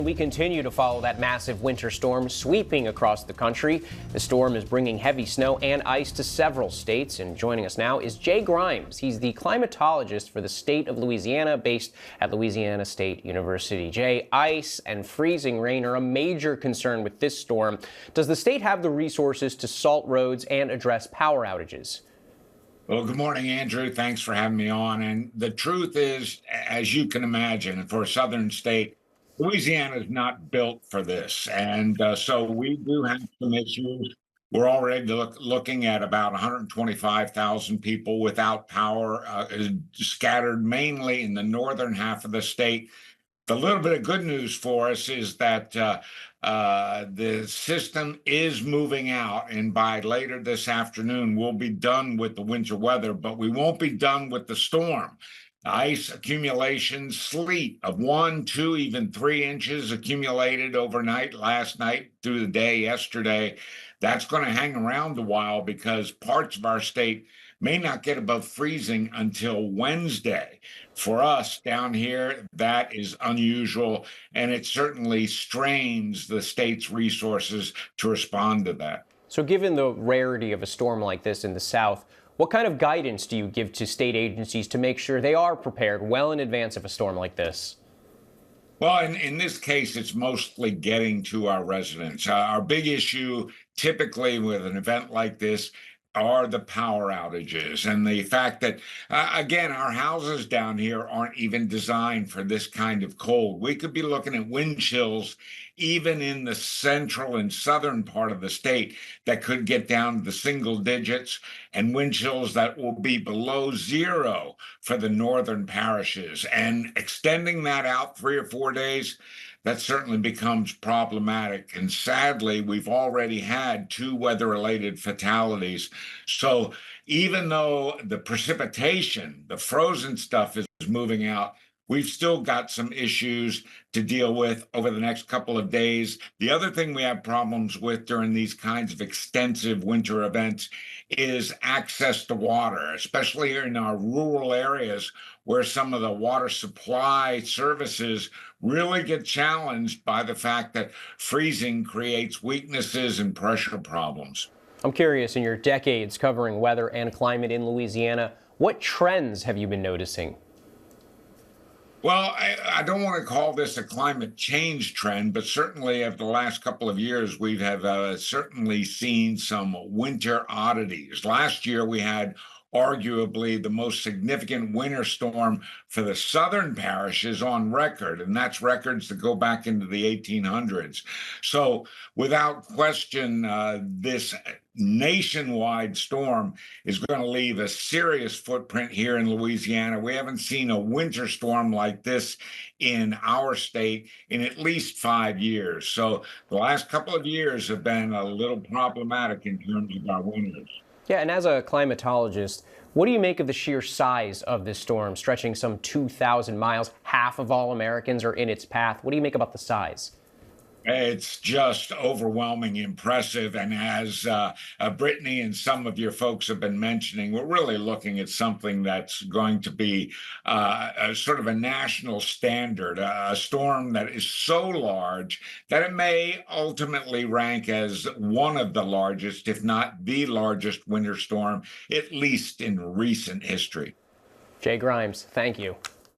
We continue to follow that massive winter storm sweeping across the country. The storm is bringing heavy snow and ice to several states. And joining us now is Jay Grymes. He's the climatologist for the state of Louisiana, based at Louisiana State University. Jay, ice and freezing rain are a major concern with this storm. Does the state have the resources to salt roads and address power outages? Well, good morning, Andrew. Thanks for having me on. And the truth is, as you can imagine, for a southern state, Louisiana is not built for this. And so we do have some issues. We're already looking at about 125,000 people without power, scattered mainly in the northern half of the state. The little bit of good news for us is that the system is moving out, and by later this afternoon, we'll be done with the winter weather, but we won't be done with the storm. Ice accumulation, sleet of 1, 2, even 3 inches accumulated overnight, last night through the day yesterday. That's going to hang around a while because parts of our state may not get above freezing until Wednesday. For us down here, that is unusual, and it certainly strains the state's resources to respond to that. So given the rarity of a storm like this in the South, what kind of guidance do you give to state agencies to make sure they are prepared well in advance of a storm like this? Well, in this case, it's mostly getting to our residents. Our big issue typically with an event like this are the power outages and the fact that, again, our houses down here aren't even designed for this kind of cold. We could be looking at wind chills even in the central and southern part of the state that could get down to the single digits, and wind chills that will be below zero for the northern parishes. And extending that out 3 or 4 days, that certainly becomes problematic. And sadly, we've already had 2 weather-related fatalities. So even though the precipitation, the frozen stuff is moving out, we've still got some issues to deal with over the next couple of days. The other thing we have problems with during these kinds of extensive winter events is access to water, especially in our rural areas where some of the water supply services really get challenged by the fact that freezing creates weaknesses and pressure problems. I'm curious, in your decades covering weather and climate in Louisiana, what trends have you been noticing? Well, I don't want to call this a climate change trend, but certainly over the last couple of years, we have certainly seen some winter oddities. Last year, we had arguably the most significant winter storm for the southern parishes on record, and that's records that go back into the 1800s. So without question, this nationwide storm is going to leave a serious footprint here in Louisiana. We haven't seen a winter storm like this in our state in at least 5 years. So the last couple of years have been a little problematic in terms of our winters. Yeah, and as a climatologist, what do you make of the sheer size of this storm, stretching some 2,000 miles? Half of all Americans are in its path. What do you make about the size? It's just overwhelming, impressive. And as Brittany and some of your folks have been mentioning, we're really looking at something that's going to be a sort of a national standard, a storm that is so large that it may ultimately rank as one of the largest, if not the largest winter storm, at least in recent history. Jay Grymes, thank you.